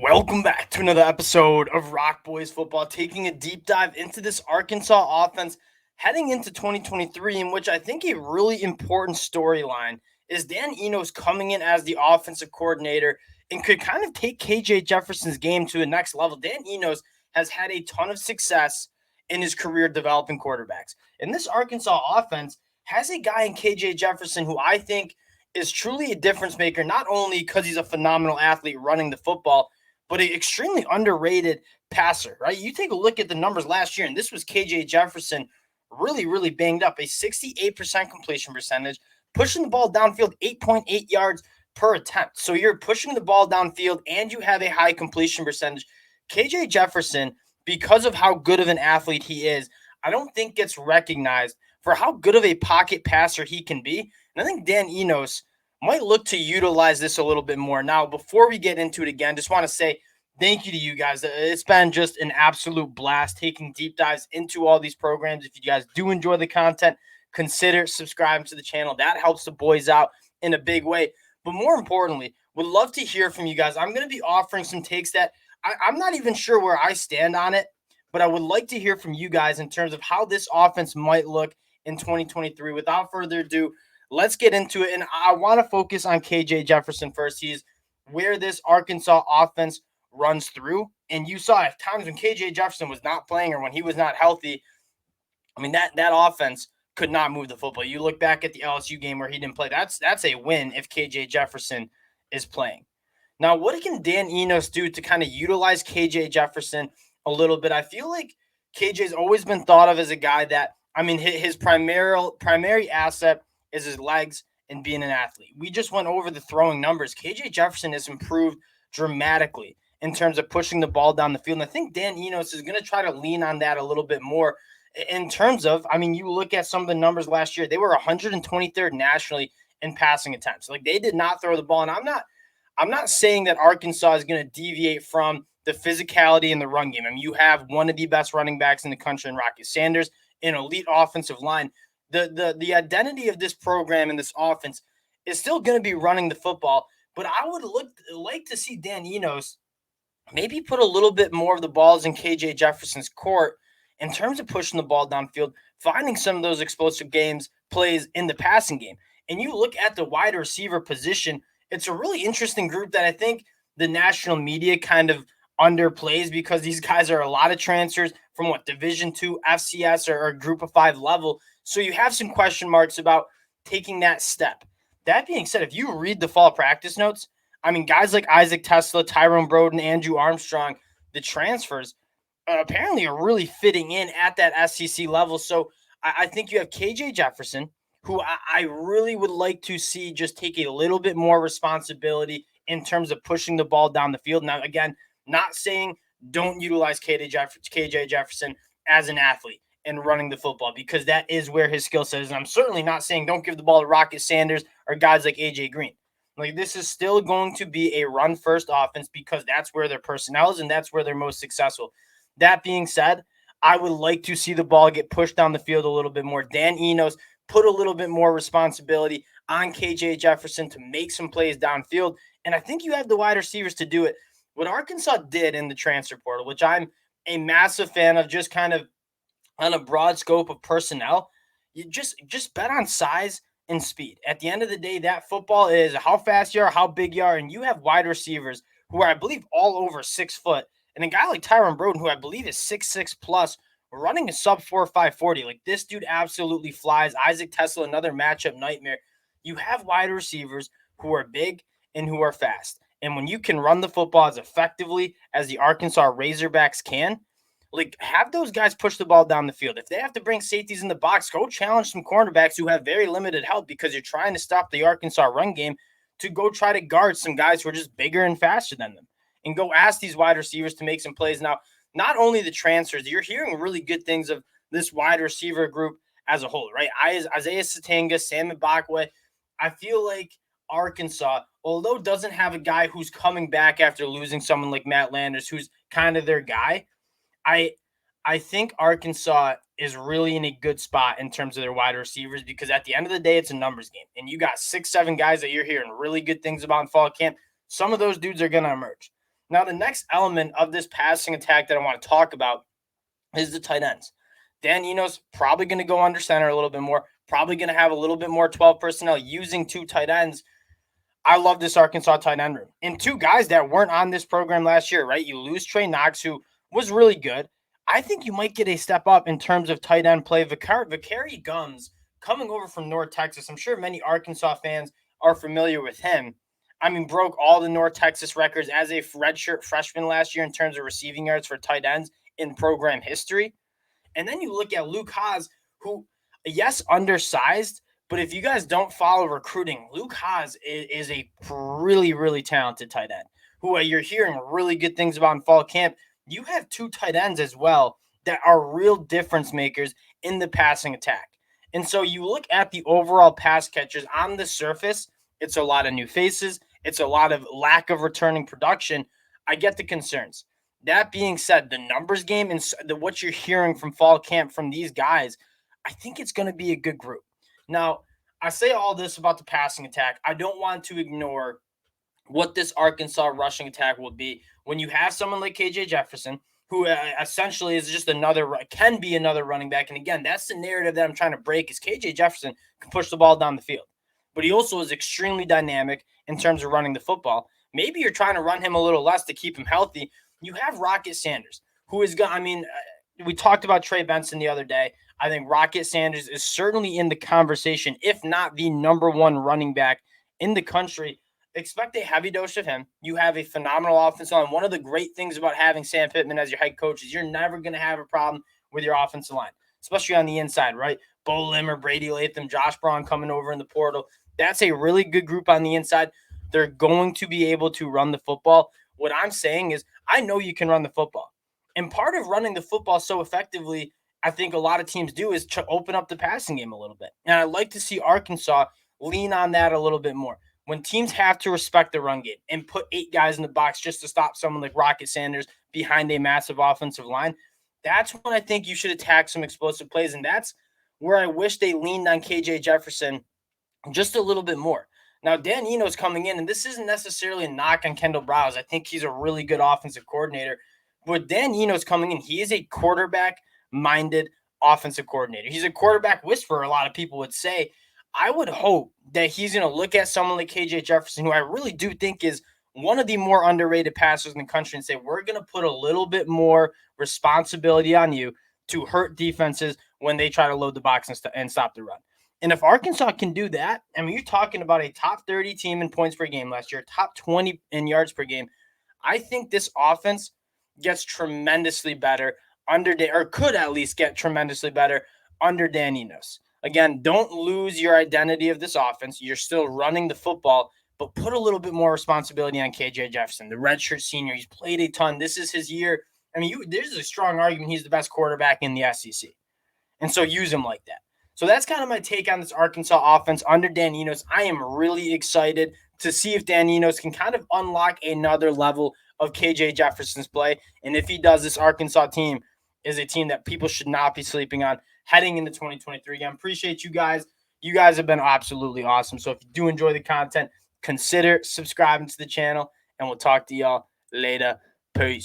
Welcome back to another episode of Rock Boys Football, taking a deep dive into this Arkansas offense heading into 2023, in which I think a really important storyline is Dan Enos coming in as the offensive coordinator and could kind of take KJ Jefferson's game to the next level. Dan Enos has had a ton of success in his career developing quarterbacks. And this Arkansas offense has a guy in KJ Jefferson who I think is truly a difference maker, not only because he's a phenomenal athlete running the football, but an extremely underrated passer, right? You take a look at the numbers last year, and this was KJ Jefferson really banged up, a 68% completion percentage, pushing the ball downfield 8.8 yards per attempt. So you're pushing the ball downfield and you have a high completion percentage. KJ Jefferson, because of how good of an athlete he is, I don't think gets recognized for how good of a pocket passer he can be. And I think Dan Enos might look to utilize this a little bit more. Now, before we get into it again, just want to say thank you to you guys. It's been just an absolute blast taking deep dives into all these programs. If you guys do enjoy the content, consider subscribing to the channel. That helps the boys out in a big way. But more importantly, would love to hear from you guys. I'm going to be offering some takes that I'm not even sure where I stand on it, but I would like to hear from you guys in terms of how this offense might look in 2023. Without further ado, let's get into it. And I want to focus on KJ Jefferson first. He's where this Arkansas offense runs through. And you saw at times when KJ Jefferson was not playing or when he was not healthy, I mean, that offense could not move the football. You look back at the LSU game where he didn't play. That's a win if KJ Jefferson is playing. Now, what can Dan Enos do to kind of utilize KJ Jefferson a little bit? I feel like KJ's always been thought of as a guy that, I mean, his primary asset is his legs and being an athlete. We just went over the throwing numbers. KJ Jefferson has improved dramatically in terms of pushing the ball down the field. And I think Dan Enos is going to try to lean on that a little bit more in terms of, I mean, you look at some of the numbers last year, they were 123rd nationally in passing attempts. Like they did not throw the ball. And I'm not saying that Arkansas is going to deviate from the physicality in the run game. I mean, you have one of the best running backs in the country in Rocket Sanders, an elite offensive line. The identity of this program and this offense is still going to be running the football, but I would like to see Dan Enos maybe put a little bit more of the balls in KJ Jefferson's court in terms of pushing the ball downfield, finding some of those explosive plays in the passing game. And you look at the wide receiver position, it's a really interesting group that I think the national media kind of underplays because these guys are a lot of transfers from Division II, FCS, or Group of 5 level. So you have some question marks about taking that step. That being said, if you read the fall practice notes, I mean, guys like Isaac Tesla, Tyrone Broden, Andrew Armstrong, the transfers apparently are really fitting in at that SEC level. So I think you have KJ Jefferson, who I really would like to see just take a little bit more responsibility in terms of pushing the ball down the field. Now, again, not saying don't utilize KJ Jefferson as an athlete and running the football because that is where his skill set is. And I'm certainly not saying don't give the ball to Rocket Sanders or guys like AJ Green. Like this is still going to be a run first offense because that's where their personnel is and that's where they're most successful. That being said, I would like to see the ball get pushed down the field a little bit more. Dan Enos put a little bit more responsibility on KJ Jefferson to make some plays downfield. And I think you have the wide receivers to do it. What Arkansas did in the transfer portal, which I'm a massive fan of, just kind of on a broad scope of personnel, you just bet on size and speed. At the end of the day, that football is how fast you are, how big you are, and you have wide receivers who are, I believe, all over 6 foot. And a guy like Tyrone Broden, who I believe is 6'6 plus, running a sub 4.540. Like this dude absolutely flies. Isaac Tesla, another matchup nightmare. You have wide receivers who are big and who are fast. And when you can run the football as effectively as the Arkansas Razorbacks can, like have those guys push the ball down the field. If they have to bring safeties in the box, go challenge some cornerbacks who have very limited help because you're trying to stop the Arkansas run game to go try to guard some guys who are just bigger and faster than them. And go ask these wide receivers to make some plays. Now, not only the transfers, you're hearing really good things of this wide receiver group as a whole, right? Isaiah Satanga, Sam Mbakwe. I feel like Arkansas, although doesn't have a guy who's coming back after losing someone like Matt Landers, who's kind of their guy, I think Arkansas is really in a good spot in terms of their wide receivers because at the end of the day, it's a numbers game. And you got 6, 7 guys that you're hearing really good things about in fall camp. Some of those dudes are going to emerge. Now, the next element of this passing attack that I want to talk about is the tight ends. Dan Enos probably going to go under center a little bit more, probably going to have a little bit more 12 personnel using two tight ends. I love this Arkansas tight end room. And two guys that weren't on this program last year, right? You lose Trey Knox, who was really good. I think you might get a step up in terms of tight end play. Vicari Gums coming over from North Texas. I'm sure many Arkansas fans are familiar with him. I mean, broke all the North Texas records as a redshirt freshman last year in terms of receiving yards for tight ends in program history. And then you look at Luke Haas, who, yes, undersized, but if you guys don't follow recruiting, Luke Haas is a really, really talented tight end who you're hearing really good things about in fall camp. You have two tight ends as well that are real difference makers in the passing attack. And so you look at the overall pass catchers on the surface, it's a lot of new faces. It's a lot of lack of returning production. I get the concerns. That being said, the numbers game and what you're hearing from fall camp from these guys, I think it's going to be a good group. Now, I say all this about the passing attack. I don't want to ignore what this Arkansas rushing attack will be when you have someone like KJ Jefferson, who essentially is just can be another running back. And again, that's the narrative that I'm trying to break is KJ Jefferson can push the ball down the field, but he also is extremely dynamic in terms of running the football. Maybe you're trying to run him a little less to keep him healthy. You have Rocket Sanders, who is going. I mean, we talked about Trey Benson the other day. I think Rocket Sanders is certainly in the conversation, if not the number one running back in the country. Expect a heavy dose of him. You have a phenomenal offensive line. One of the great things about having Sam Pittman as your head coach is you're never going to have a problem with your offensive line, especially on the inside, right? Bo Limmer, Brady Latham, Josh Braun coming over in the portal. That's a really good group on the inside. They're going to be able to run the football. What I'm saying is I know you can run the football. And part of running the football so effectively, I think a lot of teams do, is to open up the passing game a little bit. And I'd like to see Arkansas lean on that a little bit more. When teams have to respect the run game and put 8 guys in the box just to stop someone like Rocket Sanders behind a massive offensive line, that's when I think you should attack some explosive plays. And that's where I wish they leaned on KJ Jefferson just a little bit more. Now, Dan Enos coming in, and this isn't necessarily a knock on Kendall Browse. I think he's a really good offensive coordinator. But Dan Enos coming in, he is a quarterback-minded offensive coordinator. He's a quarterback whisperer, a lot of people would say. I would hope that he's going to look at someone like KJ Jefferson, who I really do think is one of the more underrated passers in the country, and say, we're going to put a little bit more responsibility on you to hurt defenses when they try to load the box and stop the run. And if Arkansas can do that, I mean, you're talking about a top 30 team in points per game last year, top 20 in yards per game. I think this offense gets tremendously better could at least get tremendously better under Dan Enos. Again, don't lose your identity of this offense. You're still running the football, but put a little bit more responsibility on KJ Jefferson, the redshirt senior. He's played a ton. This is his year. I mean, there's a strong argument he's the best quarterback in the SEC. And so use him like that. So that's kind of my take on this Arkansas offense under Dan Enos. I am really excited to see if Dan Enos can kind of unlock another level of KJ Jefferson's play. And if he does, this Arkansas team is a team that people should not be sleeping on heading into 2023. I appreciate you guys. You guys have been absolutely awesome. So if you do enjoy the content, consider subscribing to the channel, and we'll talk to y'all later. Peace.